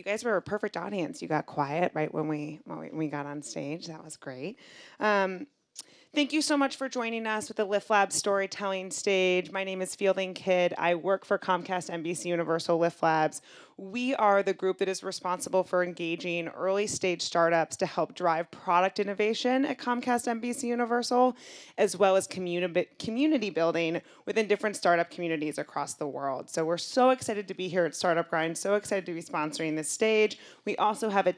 guys were a perfect audience. You got quiet right when we got on stage. That was great. Thank you so much for joining us with the LIFT Labs storytelling stage. My name is Fielding Kidd. I work for Comcast NBCUniversal LIFT Labs. We are the group that is responsible for engaging early stage startups to help drive product innovation at Comcast NBCUniversal, as well as community building within different startup communities across the world. So we're so excited to be here at Startup Grind, so excited to be sponsoring this stage. We also have a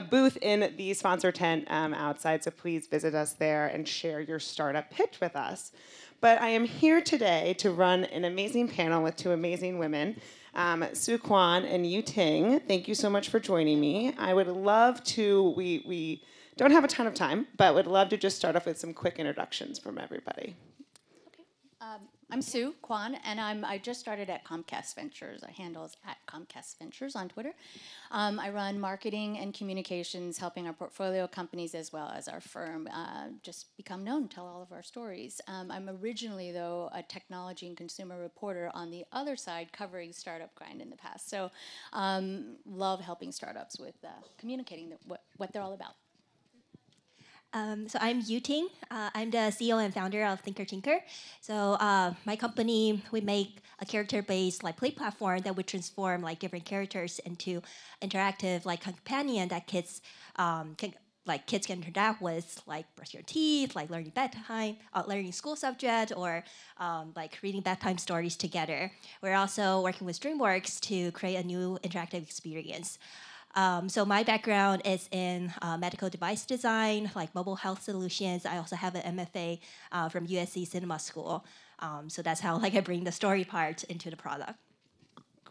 booth in the sponsor tent outside, so please visit us there and share your startup pitch with us. But I am here today to run an amazing panel with two amazing women, Su Kwon and Yuting. Thank you so much for joining me. I would love to, we don't have a ton of time, but would love to just start off with some quick introductions from everybody. I'm Su Kwon, and I just started at Comcast Ventures. Our handle is at Comcast Ventures on Twitter. I run marketing and communications, helping our portfolio companies as well as our firm just become known, tell all of our stories. I'm originally, though, a technology and consumer reporter on the other side, covering Startup Grind in the past. So love helping startups with communicating what they're all about. So I'm Yuting. I'm the CEO and founder of Thinker Tinker. So my company, we make a character-based play platform that would transform different characters into interactive companion that kids can interact with, like brush your teeth, learning bedtime, learning school subject, or reading bedtime stories together. We're also working with DreamWorks to create a new interactive experience. So my background is in medical device design, mobile health solutions. I also have an MFA from USC Cinema School. So that's how I bring the story part into the product.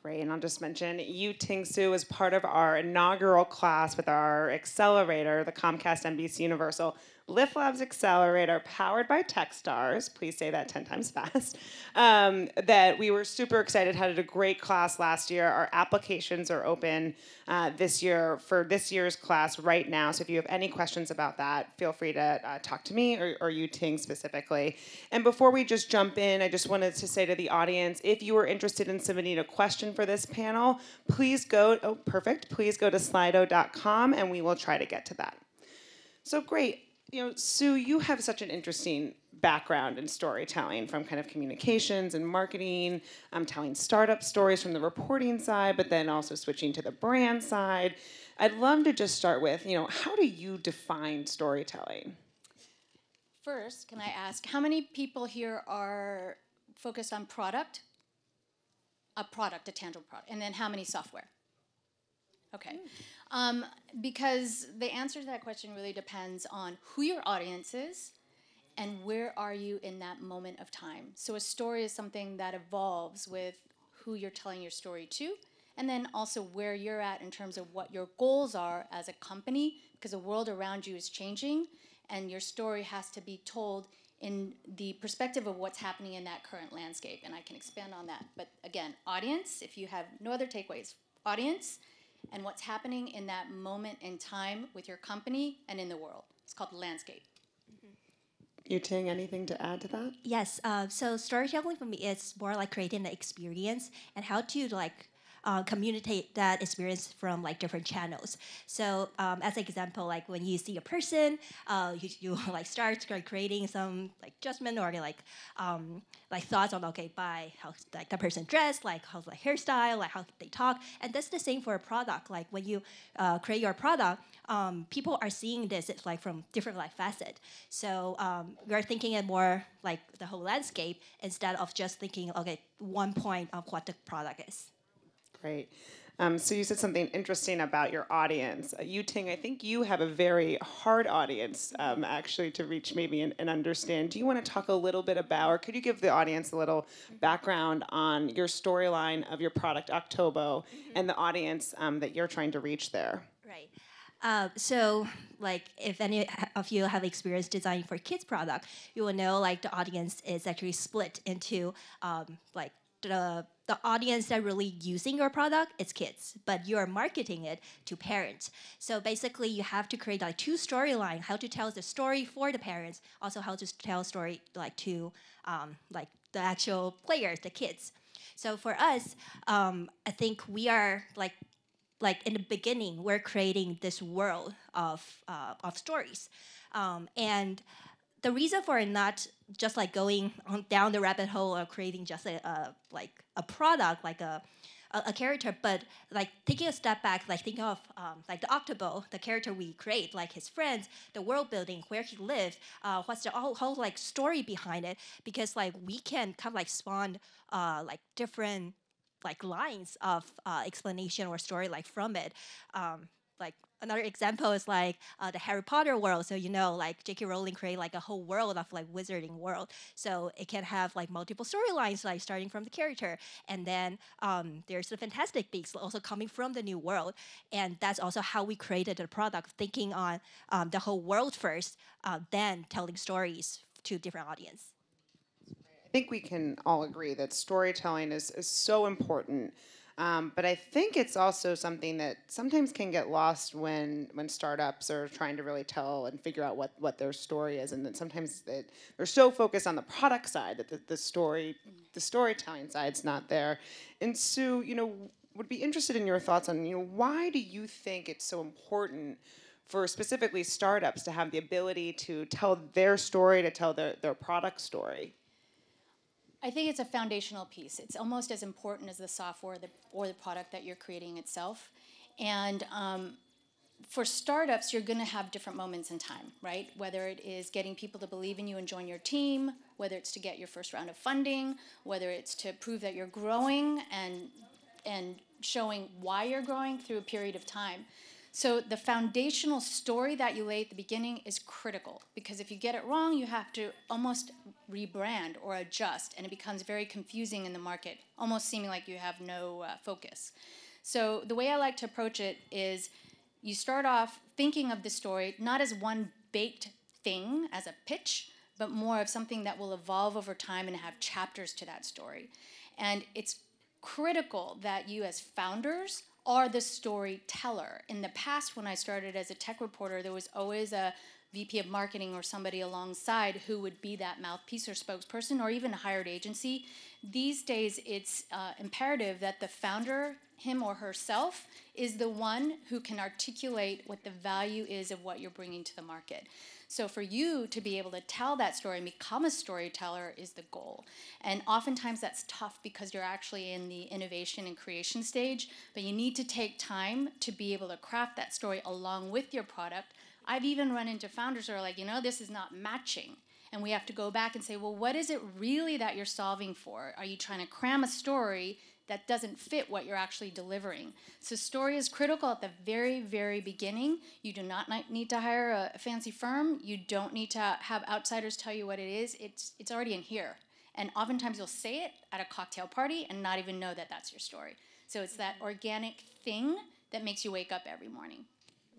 Great, and I'll just mention Yuting Su is part of our inaugural class with our accelerator, the Comcast NBCUniversal LIFT Labs Accelerator, powered by Techstars. Please say that 10 times fast. That we were super excited, had a great class last year. Our applications are open this year for this year's class right now. So if you have any questions about that, feel free to talk to me or Yuting specifically. And before we just jump in, I just wanted to say to the audience, if you are interested in submitting a question for this panel, please go, please go to slido.com and we will try to get to that. So great. Su, you have such an interesting background in storytelling, from kind of communications and marketing, telling startup stories from the reporting side, but then also switching to the brand side. I'd love to just start with, how do you define storytelling? First, can I ask, how many people here are focused on product? A tangible product. And then how many software? Okay. Because the answer to that question really depends on who your audience is and where are you in that moment of time. So a story is something that evolves with who you're telling your story to, and then also where you're at in terms of what your goals are as a company, because the world around you is changing, and your story has to be told in the perspective of what's happening in that current landscape. And I can expand on that. But again, audience, if you have no other takeaways, audience, and what's happening in that moment in time with your company and in the world. It's called the landscape. Yuting, anything to add to that? Yes. So storytelling for me is more like creating the experience and how to communicate that experience from different channels. So as an example, when you see a person, you start creating some judgment or thoughts on by how the person dressed, how's the hairstyle, how they talk, and that's the same for a product. When you create your product, people are seeing this from different facets. So we're thinking it more the whole landscape instead of just thinking one point of what the product is. Great. So you said something interesting about your audience. Yuting, I think you have a very hard audience actually to reach maybe and understand. Do you want to talk a little bit about, or could you give the audience a little background on your storyline of your product, Octobo, and the audience that you're trying to reach there? Right. So if any of you have experience designing for kids product, you will know the audience is actually split into the audience that really using your product is kids, but you're marketing it to parents. So basically, you have to create two storylines: how to tell the story for the parents, also how to tell a story to the actual players, the kids. So for us, I think we are like in the beginning, we're creating this world of stories, and the reason for it not just like going down the rabbit hole or creating just like a product, like a character, but like taking a step back, like think of like the Octobo, the character we create, like his friends, the world building, where he lived, what's the whole like story behind it, because like we can kind of like spawn like different like lines of explanation or story like from it. Like another example is like the Harry Potter world. So like J.K. Rowling created like a whole world of like wizarding world. So it can have like multiple storylines, like starting from the character, and then there's the Fantastic Beasts also coming from the new world, and that's also how we created the product, thinking on the whole world first, then telling stories to different audience. I think we can all agree that storytelling is so important. But I think it's also something that sometimes can get lost when startups are trying to really tell and figure out what their story is, and then sometimes they're so focused on the product side that the storytelling side's not there. And Sue, would be interested in your thoughts on why do you think it's so important for specifically startups to have the ability to tell their story, to tell their product story? I think it's a foundational piece. It's almost as important as the software or the product that you're creating itself. And for startups, you're going to have different moments in time, right? Whether it is getting people to believe in you and join your team, whether it's to get your first round of funding, whether it's to prove that you're growing and showing why you're growing through a period of time. So the foundational story that you lay at the beginning is critical, because if you get it wrong, you have to almost rebrand or adjust, and it becomes very confusing in the market, almost seeming like you have no focus. So the way I like to approach it is you start off thinking of the story not as one baked thing, as a pitch, but more of something that will evolve over time and have chapters to that story. And it's critical that you as founders are the storyteller. In the past, when I started as a tech reporter, there was always a VP of marketing or somebody alongside who would be that mouthpiece or spokesperson, or even a hired agency. These days, it's imperative that the founder, him or herself, is the one who can articulate what the value is of what you're bringing to the market. So for you to be able to tell that story and become a storyteller is the goal. And oftentimes that's tough because you're actually in the innovation and creation stage, but you need to take time to be able to craft that story along with your product. I've even run into founders who are like, this is not matching. And we have to go back and say, well, what is it really that you're solving for? Are you trying to cram a story that doesn't fit what you're actually delivering? So story is critical at the very, very beginning. You do not need to hire a fancy firm. You don't need to have outsiders tell you what it is. It's already in here. And oftentimes you'll say it at a cocktail party and not even know that that's your story. So it's that organic thing that makes you wake up every morning.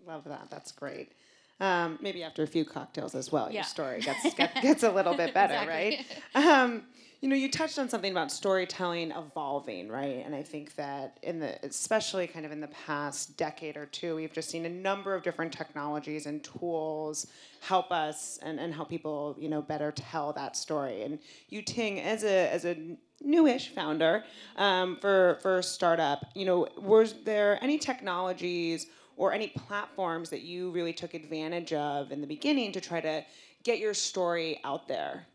Love that. That's great. Maybe after a few cocktails as well, your story gets a little bit better, Exactly. right? You touched on something about storytelling evolving, right? And I think that especially kind of in the past decade or two, we've just seen a number of different technologies and tools help us and help people, better tell that story. And Yuting, as a newish founder for a startup, was there any technologies or any platforms that you really took advantage of in the beginning to try to get your story out there?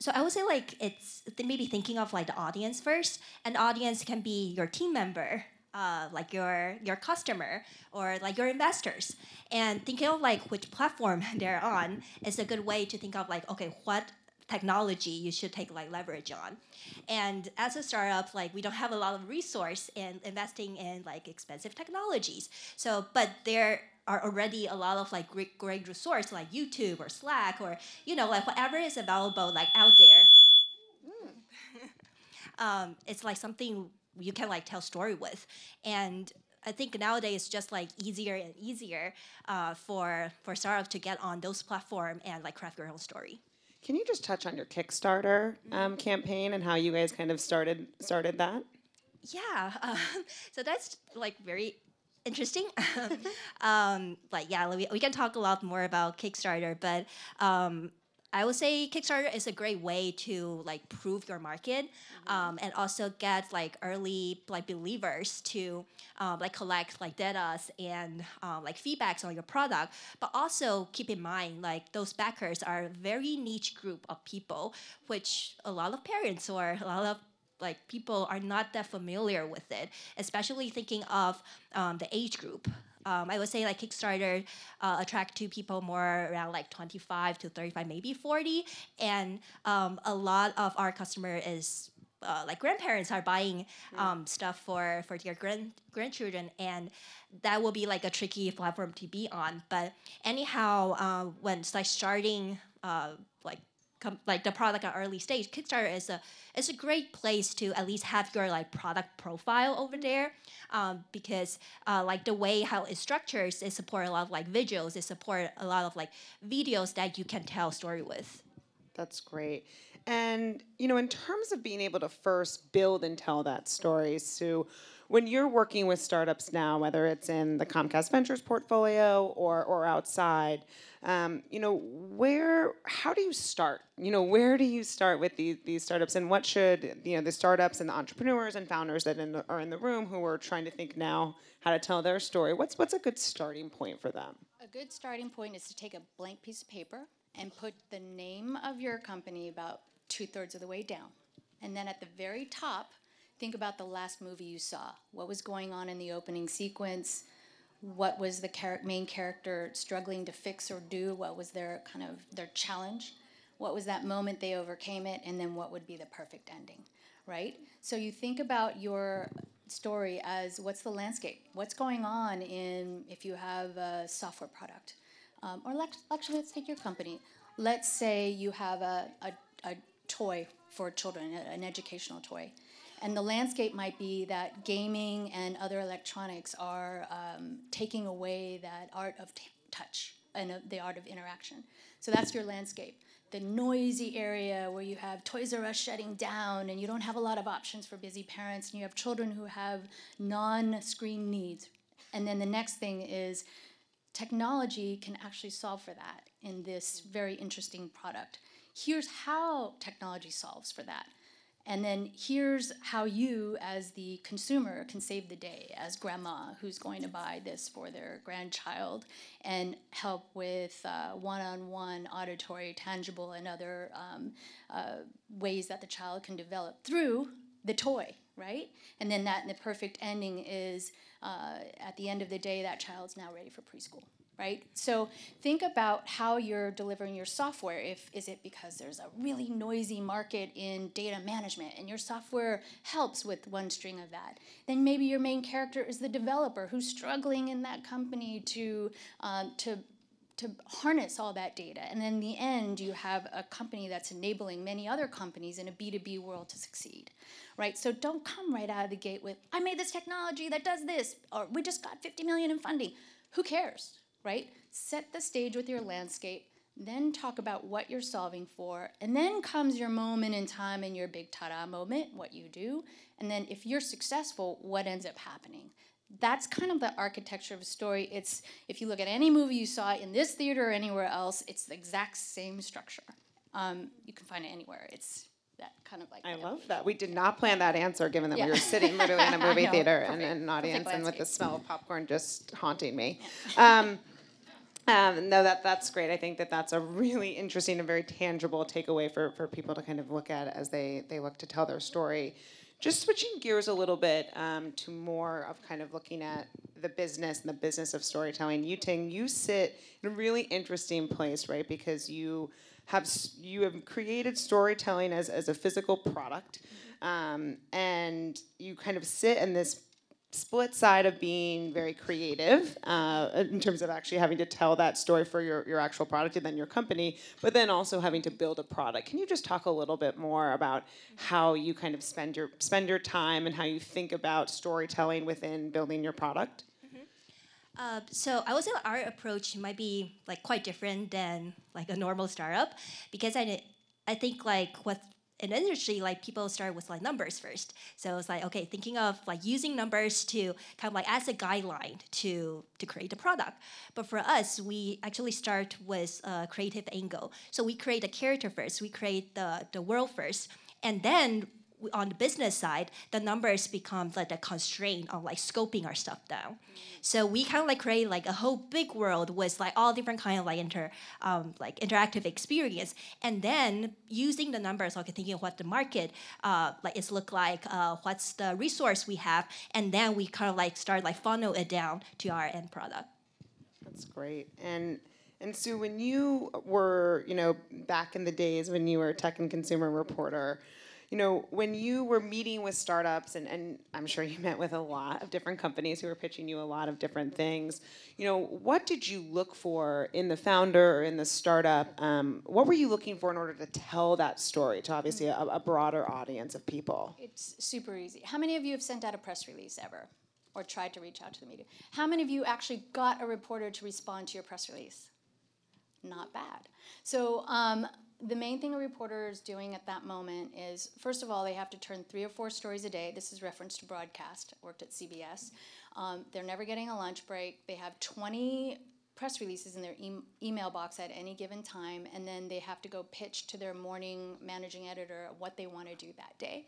So I would say like it's maybe thinking of like the audience first. An audience can be your team member, like your customer, or like your investors. And thinking of like which platform they're on is a good way to think of like, okay, what technology you should take like leverage on. And as a startup, like we don't have a lot of resource in investing in like expensive technologies. So, but there are already a lot of like great resource like YouTube or Slack or like whatever is available like out there. It's like something you can like tell story with. And I think nowadays it's just like easier and easier for startups to get on those platforms and like craft your own story. Can you just touch on your Kickstarter campaign and how you guys kind of started that? Yeah, so that's like very interesting. We can talk a lot more about Kickstarter, but I would say Kickstarter is a great way to like prove your market, and also get like early like believers to like collect like data and like feedbacks on your product. But also keep in mind like those backers are a very niche group of people, which a lot of parents or a lot of like people are not that familiar with it, especially thinking of the age group. I would say like Kickstarter attract to people more around like 25 to 35, maybe 40, and a lot of our customer is like grandparents are buying stuff for their grandchildren, and that will be like a tricky platform to be on. But anyhow, when it's like starting like like the product at early stage, Kickstarter is a great place to at least have your like product profile over there, because like the way how it structures, it support a lot of like visuals, it support a lot of like videos that you can tell story with. That's great. And, in terms of being able to first build and tell that story, Sue, when you're working with startups now, whether it's in the Comcast Ventures portfolio or outside, how do you start? Where do you start with these startups, and what should, the startups and the entrepreneurs and founders that are in the room who are trying to think now how to tell their story, what's a good starting point for them? A good starting point is to take a blank piece of paper and put the name of your company about 2/3 of the way down. And then at the very top, think about the last movie you saw. What was going on in the opening sequence? What was the main character struggling to fix or do? What was their challenge? What was that moment they overcame it? And then what would be the perfect ending, right? So you think about your story as what's the landscape? What's going on if you have a software product? Actually, let's take your company. Let's say you have a toy for children, an educational toy. And the landscape might be that gaming and other electronics are taking away that art of touch and the art of interaction. So that's your landscape. The noisy area where you have Toys R Us shutting down and you don't have a lot of options for busy parents, and you have children who have non-screen needs. And then the next thing is technology can actually solve for that in this very interesting product. Here's how technology solves for that. And then here's how you, as the consumer, can save the day, as grandma who's going to buy this for their grandchild, and help with one-on-one, auditory, tangible, and other ways that the child can develop through the toy, right? And then the perfect ending is, at the end of the day, that child's now ready for preschool. Right? So think about how you're delivering your software. Is it because there's a really noisy market in data management and your software helps with one string of that? Then maybe your main character is the developer who's struggling in that company to harness all that data. And then in the end, you have a company that's enabling many other companies in a B2B world to succeed. Right? So don't come right out of the gate with, I made this technology that does this, or we just got 50 million in funding. Who cares? Right? Set the stage with your landscape, then talk about what you're solving for, and then comes your moment in time and your big ta-da moment, what you do, and then if you're successful, what ends up happening. That's kind of the architecture of a story. It's, if you look at any movie you saw in this theater or anywhere else, it's the exact same structure. You can find it anywhere. It's that kind of like. I love that. We did not plan that answer, given that we were sitting literally in a movie theater and an audience, and with the smell of popcorn just haunting me. Yeah. No, that's great. I think that's a really interesting and very tangible takeaway for people to kind of look at as they look to tell their story. Just switching gears a little bit to more of kind of looking at the business and the business of storytelling. Yuting, you sit in a really interesting place, right? Because you have created storytelling as a physical product, and you kind of sit in this split side of being very creative in terms of actually having to tell that story for your actual product and then your company, but then also having to build a product. Can you just talk a little bit more about how you kind of spend your time and how you think about storytelling within building your product? So I would say our approach might be like quite different than like a normal startup, because I think like what in industry, like people start with like numbers first. So it's like, okay, thinking of like using numbers to kind of like as a guideline to create a product. But for us, we actually start with a creative angle. So we create a character first, we create the world first, and then on the business side, the numbers become like the constraint on like scoping our stuff down. So we kind of like create like a whole big world with like all different kind of like interactive experience, and then using the numbers, like thinking of what the market like is look like, what's the resource we have, and then we kind of like start like funnel it down to our end product. That's great. And Sue, when you were, back in the days when you were a tech and consumer reporter, when you were meeting with startups, and I'm sure you met with a lot of different companies who were pitching you a lot of different things, what did you look for in the founder or in the startup? What were you looking for in order to tell that story to obviously a broader audience of people? It's super easy. How many of you have sent out a press release ever or tried to reach out to the media? How many of you actually got a reporter to respond to your press release? Not bad. So the main thing a reporter is doing at that moment is, first of all, they have to turn 3 or 4 stories a day. This is reference to broadcast. I worked at CBS. They're never getting a lunch break. They have 20 press releases in their email box at any given time, and then they have to go pitch to their morning managing editor what they want to do that day.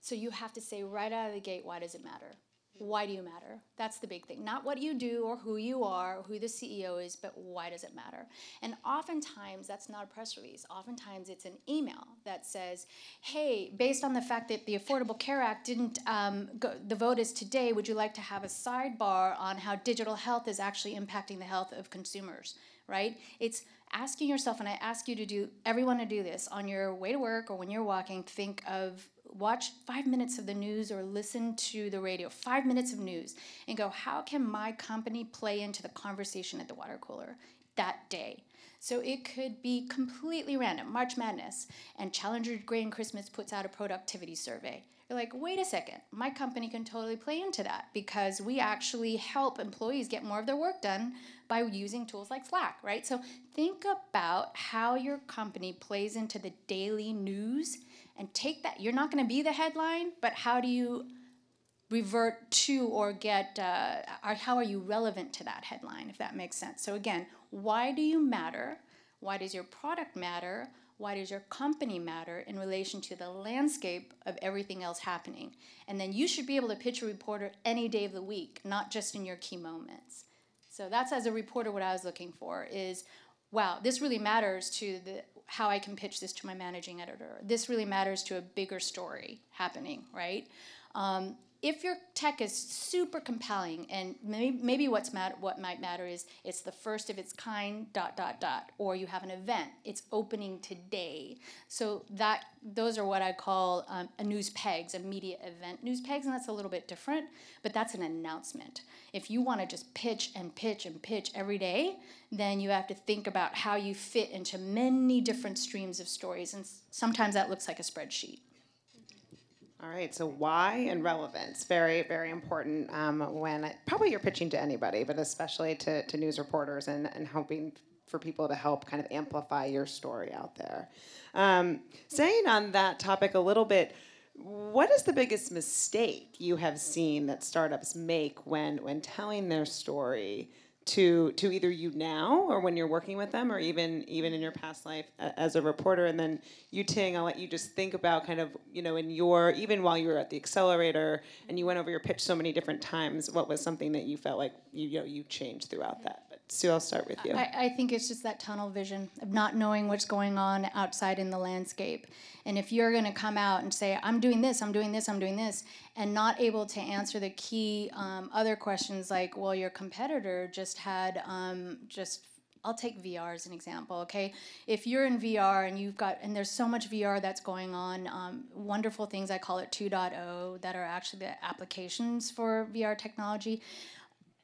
So you have to say right out of the gate, why does it matter? Why do you matter? That's the big thing. Not what you do or who you are or who the CEO is, but why does it matter? And oftentimes, that's not a press release. Oftentimes, it's an email that says, hey, based on the fact that the Affordable Care Act didn't the vote is today, would you like to have a sidebar on how digital health is actually impacting the health of consumers, right? It's asking yourself, and I ask you to do, everyone to do this, on your way to work or when you're walking, think of, watch 5 minutes of the news or listen to the radio, 5 minutes of news, and go, how can my company play into the conversation at the water cooler that day? So it could be completely random, March Madness, and Challenger Grain Christmas puts out a productivity survey. You're like, wait a second, my company can totally play into that because we actually help employees get more of their work done by using tools like Slack, right? So think about how your company plays into the daily news and take that. You're not going to be the headline, but how do you revert to or get, or how are you relevant to that headline, if that makes sense? So again, why do you matter? Why does your product matter? Why does your company matter in relation to the landscape of everything else happening? And then you should be able to pitch a reporter any day of the week, not just in your key moments. So that's, as a reporter, what I was looking for is, wow, this really matters to how I can pitch this to my managing editor. This really matters to a bigger story happening, right? If your tech is super compelling, and maybe what might matter is it's the first of its kind, ... or you have an event, it's opening today. So those are what I call a news pegs, a media event news pegs, and that's a little bit different, but that's an announcement. If you want to just pitch and pitch and pitch every day, then you have to think about how you fit into many different streams of stories, and sometimes that looks like a spreadsheet. All right, so why and relevance, very, very important when probably you're pitching to anybody, but especially to news reporters and hoping for people to help kind of amplify your story out there. Staying on that topic a little bit, what is the biggest mistake you have seen that startups make when telling their story to either you now or when you're working with them or even in your past life as a reporter? And then Yuting, I'll let you just think about kind of, in your, even while you were at the accelerator and you went over your pitch so many different times, what was something that you felt like you changed throughout that? But Sue, I'll start with you. I think it's just that tunnel vision of not knowing what's going on outside in the landscape. And if you're going to come out and say, I'm doing this, I'm doing this, I'm doing this, and not able to answer the key other questions like, well, your competitor just had I'll take VR as an example, okay? If you're in VR and there's so much VR that's going on, wonderful things, I call it 2.0, that are actually the applications for VR technology.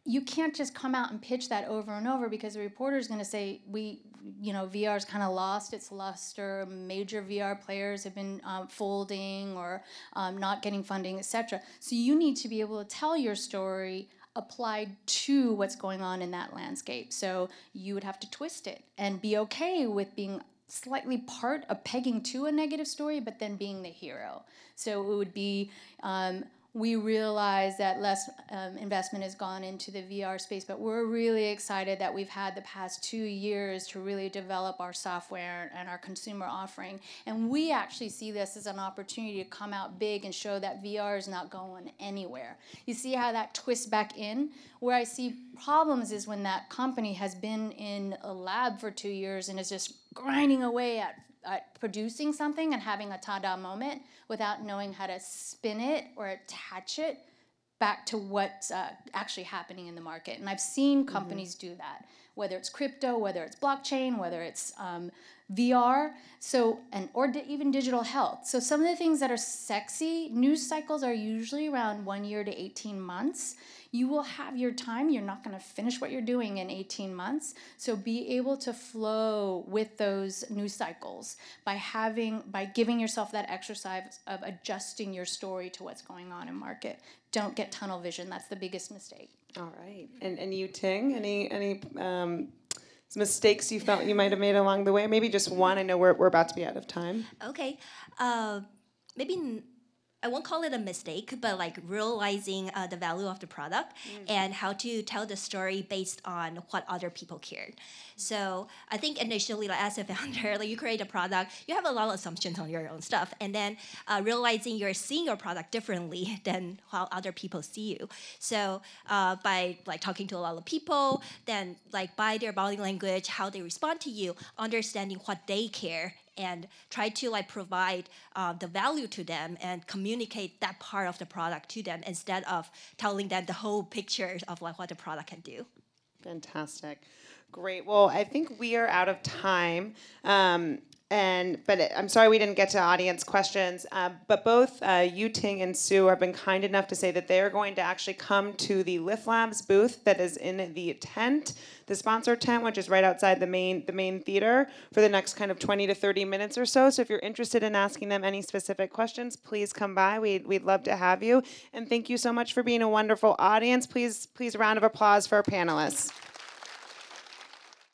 You can't just come out and pitch that over and over because the reporter's going to say, VR's kind of lost its luster. Major VR players have been folding or not getting funding, etc. So you need to be able to tell your story applied to what's going on in that landscape. So you would have to twist it and be okay with being slightly part of pegging to a negative story, but then being the hero. So it would be, we realize that less investment has gone into the VR space, but we're really excited that we've had the past 2 years to really develop our software and our consumer offering. And we actually see this as an opportunity to come out big and show that VR is not going anywhere. You see how that twists back in? Where I see problems is when that company has been in a lab for 2 years and is just grinding away at producing something and having a ta-da moment without knowing how to spin it or attach it back to what's actually happening in the market. And I've seen companies do that, whether it's crypto, whether it's blockchain, whether it's VR, or even digital health. So some of the things that are sexy, news cycles are usually around 1 year to 18 months. You will have your time. You're not going to finish what you're doing in 18 months. So be able to flow with those news cycles by giving yourself that exercise of adjusting your story to what's going on in market. Don't get tunnel vision. That's the biggest mistake. All right. And Yuting, any mistakes you felt you might have made along the way? Maybe just one. I know we're about to be out of time. Okay. Maybe I won't call it a mistake, but like realizing the value of the product and how to tell the story based on what other people cared. So I think initially, like, as a founder, like, you create a product, you have a lot of assumptions on your own stuff, and then realizing you're seeing your product differently than how other people see you. So by like talking to a lot of people, then like by their body language, how they respond to you, understanding what they care, and try to like provide the value to them and communicate that part of the product to them instead of telling them the whole picture of like what the product can do. Fantastic. Great. Well, I think we are out of time. But I'm sorry we didn't get to audience questions. But both Yuting and Su have been kind enough to say that they are going to actually come to the LIFT Labs booth that is in the tent, the sponsor tent, which is right outside the main theater, for the next kind of 20 to 30 minutes or so. So if you're interested in asking them any specific questions, please come by. We'd love to have you. And thank you so much for being a wonderful audience. Please, a round of applause for our panelists.